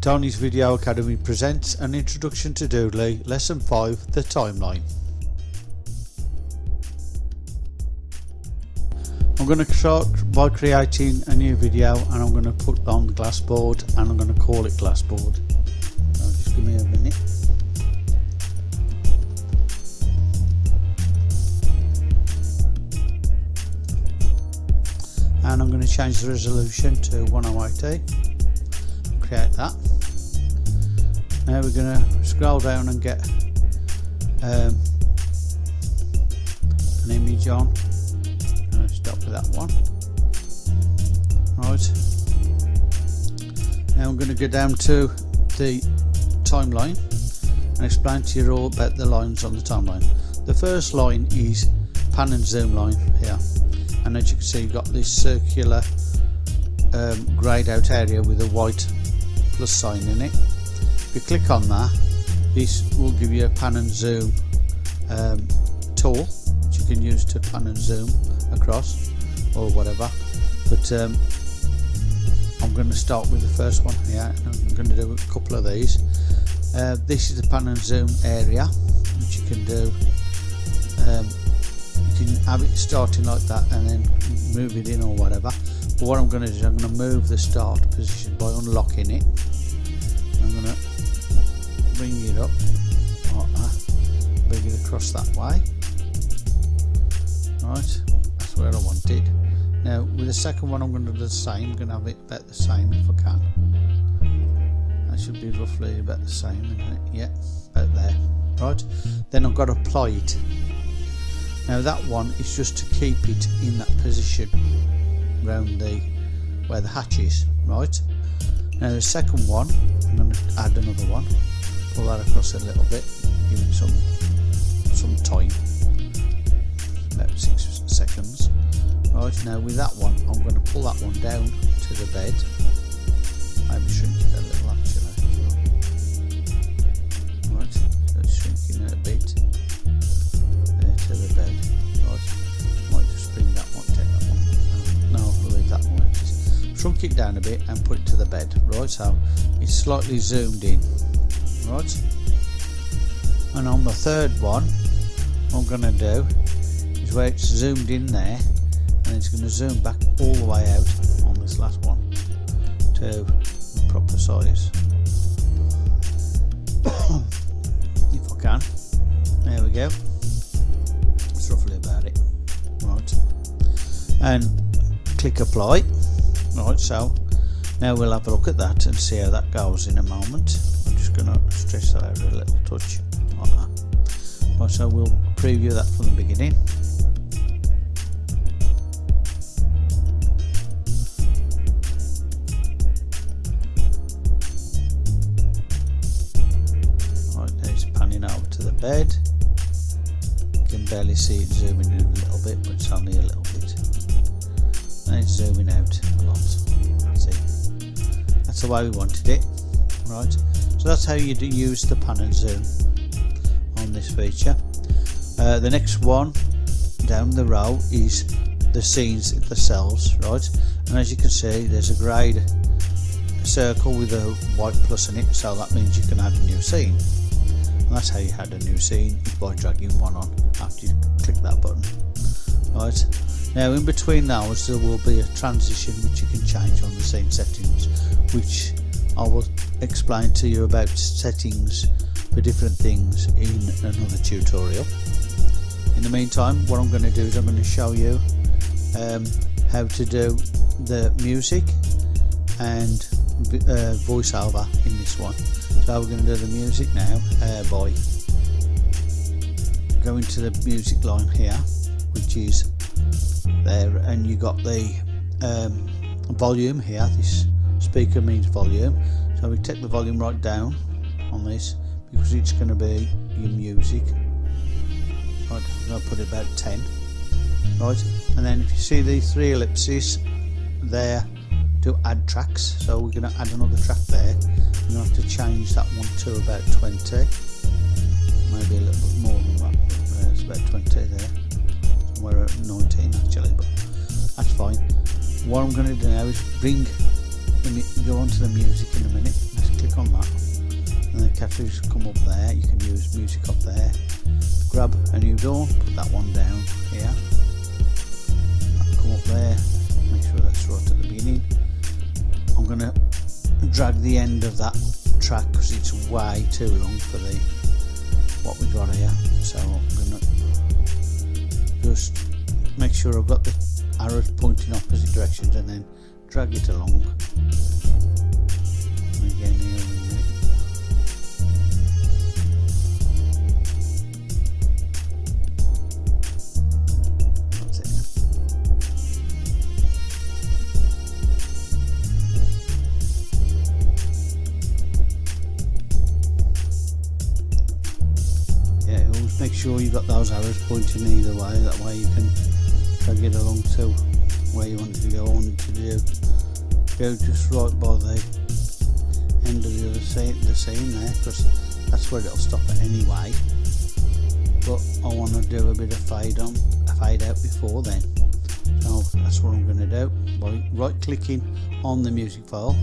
Tony's Video Academy presents an introduction to Doodly, Lesson 5, the timeline. I'm going to start by creating a new video, and I'm going to put on the glassboard, and I'm going to call it glassboard. So just give me a minute. And I'm going to change the resolution to 1080. Create that. Now we're going to scroll down and get an image on. I'm going to stop with that one. Right. Now I'm going to go down to the timeline and explain to you all about the lines on the timeline. The first line is pan and zoom line here, and as you can see, you've got this circular greyed out area with a white plus sign in it. If you click on that, this will give you a pan and zoom tool, which you can use to pan and zoom across or whatever. But I'm going to start with the first one here, and I'm going to do a couple of these. This is the pan and zoom area, which you can do. You can have it starting like that and then move it in or whatever. But what I'm going to do is I'm going to move the start position by unlocking it. I'm going to bring it up like that, bring it across that way. Right, that's where I want it. Now with the second one I'm going to do the same. I'm going to have it about the same if I can. That should be roughly about the same, isn't it? Yeah, about there. Right, then I've got to apply it. Now that one is just to keep it in that position around where the hatch is. Right, now the second one I'm going to add another one, pull that across a little bit, give it some time, about 6 seconds. Right, now with that one I'm going to pull that one down to the bed. Maybe shrink it a little actually. Right, so it's shrinking it a bit there to the bed. Right, might just bring that one, take that one. No, I'll leave that one. Just shrunk it down a bit and put it to the bed. Right, so it's slightly zoomed in. Right, and on the third one what I'm going to do is where it's zoomed in there, and it's going to zoom back all the way out on this last one to the proper size. If I can. There we go. That's roughly about it. Right, and click apply. Right, so now we'll have a look at that and see how that goes in a moment. I'm just going to stretch that out a little touch like that. Right, so we'll preview that from the beginning. Right, now it's panning over to the bed. You can barely see it zooming in a little bit, but it's only a little bit. And it's zooming out a lot. That's it. That's the way we wanted it. Right, so that's how you use the pan and zoom on this feature. The next one down the row is the scenes themselves. Right, and as you can see, there's a greyed circle with a white plus in it, so that means you can add a new scene. And that's how you add a new scene, is by dragging one on after you click that button. Right, now in between those there will be a transition which you can change on the scene settings, which I will explain to you about settings for different things in another tutorial. In the meantime, what I'm going to do is I'm going to show you how to do the music and voiceover in this one. So we're going to do the music now by going to the music line here, which is there, and you got the volume here. This speaker means volume, so we take the volume right down on this because it's going to be your music. Right, I'm going to put it about 10. Right, and then if you see these 3 ellipses there to add tracks, so we're going to add another track there. We're going to have to change that one to about 20, maybe a little bit more than that, but it's about 20 there. Somewhere at 19 actually, but that's fine. What I'm going to do now is go on to the music in a minute. Let's click on that, and the categories come up there. You can use music up there. Grab a new door, put that one down here. That'll come up there. Make sure that's right at the beginning. I'm going to drag the end of that track because it's way too long for the what we got here. So I'm going to just make sure I've got the arrows pointing opposite directions and then drag it along. And again here and there. That's it. Yeah, always make sure you've got those arrows pointing either way, that way you can drag it along to where you want it to go. I wanted to go just right by the end of the scene there, because that's where it'll stop it anyway. But I want to do a bit of fade out before then. So that's what I'm going to do by right clicking on the music file,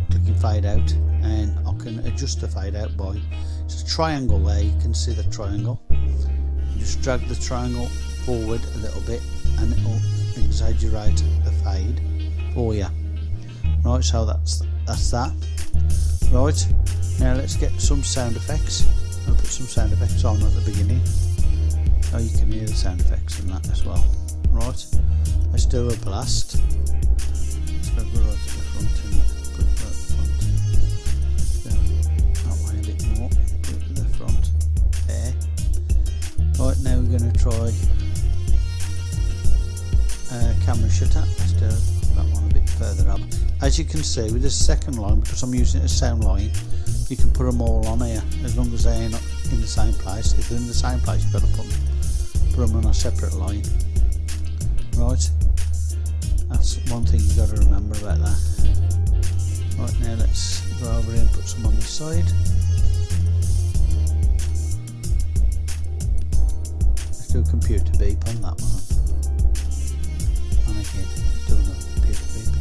clicking fade out, and I can adjust the fade out by, it's a triangle there, you can see the triangle. You just drag the triangle forward a little bit and it'll exaggerate the fade for you. Right, so that's that. Right, now let's get some sound effects. I'll put some sound effects on at the beginning so you can hear the sound effects and that as well. Right, let's do a blast. Let's go right at the front and put it right at the front. Go that way a bit more, put it to the front there. Right, now we're going to try camera shutter. Let's do that one a bit further up. As you can see with this second line, because I'm using it as sound line, you can put them all on here as long as they're not in the same place. If they're in the same place, you've got to put them on a separate line. Right, that's one thing you've got to remember about that. Right, now let's go over here and put some on this side. Let's do a computer beep on that one. And again, let's do another computer beep.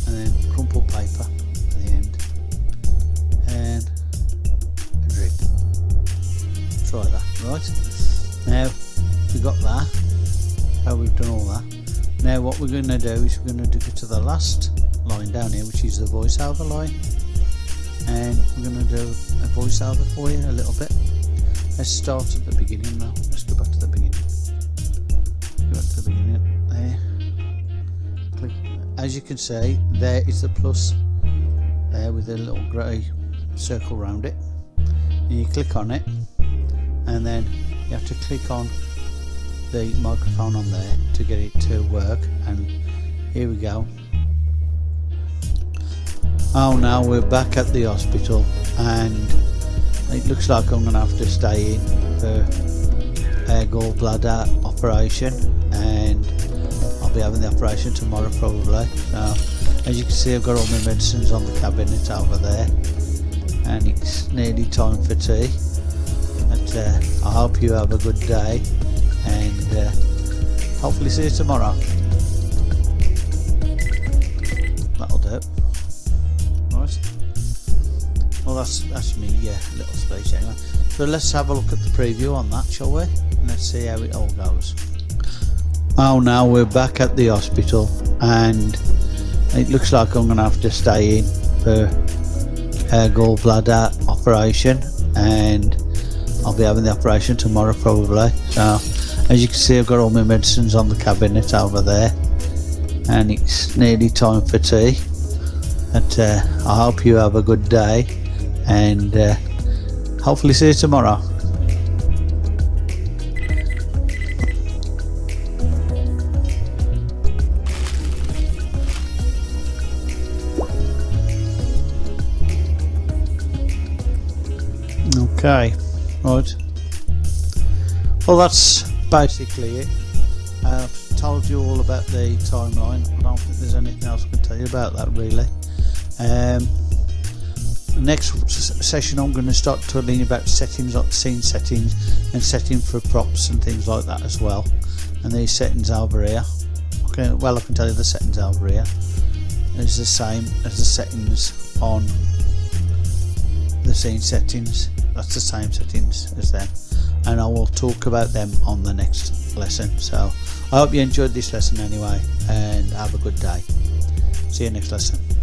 And then crumple paper at the end. And a drip. Try that, right? Now we've got that. How we've done all that. Now what we're going to do is we're going to go to the last line down here, which is the voiceover line. And we're going to do a voiceover for you a little bit. Let's start at the beginning now. Let's go back to the beginning. Go back to the beginning. There. Click. As you can see, there is the plus there with a little grey circle around it. And you click on it, and then you have to click on the microphone on there to get it to work. And here we go. Oh, now we're back at the hospital, and it looks like I'm going to have to stay in for a gallbladder operation, and I'll be having the operation tomorrow probably. So as you can see, I've got all my medicines on the cabinet over there, and it's nearly time for tea. But I hope you have a good day, and hopefully see you tomorrow. That'll do. Right. Well, that's me, little speech anyway. So let's have a look at the preview on that, shall we? And let's see how it all goes. Oh, now we're back at the hospital, and it looks like I'm going to have to stay in for a gallbladder operation, and I'll be having the operation tomorrow probably. So as you can see, I've got all my medicines on the cabinet over there, and it's nearly time for tea. But I hope you have a good day, and hopefully see you tomorrow. Okay, right. Well, that's basically it. I've told you all about the timeline. I don't think there's anything else I can tell you about that really. Next session I'm going to start telling you about settings, like scene settings, and setting for props and things like that as well. And these settings over here. Okay, well, I can tell you the settings over here. is the same as the settings on the scene settings. That's the same settings as them, and I will talk about them on the next lesson. So I hope you enjoyed this lesson anyway, and have a good day. See you next lesson.